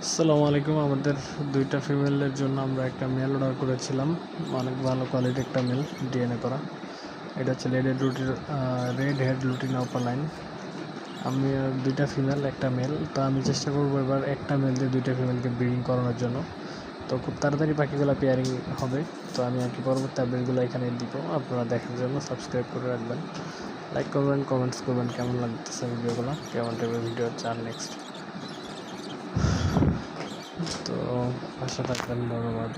আসসালামু আলাইকুম। আমাদের দুইটা ফিমেলের জন্য আমরা একটা মেল অর্ডার করেছিলাম। অনেক ভালো কোয়ালিটি একটা মেল, ডিএনএ করা। এটা হচ্ছে রেড হেড লুটিনা ওপালাইন। আমি দুইটা ফিমেল একটা মেল, তো আমি চেষ্টা করবো এবার একটা মেল দিয়ে দুইটা ফিমেলকে ব্রিডিং করানোর জন্য। তো খুব তাড়াতাড়ি পাখিগুলো পেয়ারিং হবে। তো আমি আর কি পরবর্তী আপডেটগুলো এখানে দিব, আপনারা দেখার জন্য সাবস্ক্রাইব করে রাখবেন, লাইক করবেন, কমেন্টস করবেন কেমন লাগতেছে ভিডিওগুলো, কেমন টাইপের ভিডিও চান নেক্সট। তো আশা থাকবেন, ধন্যবাদ।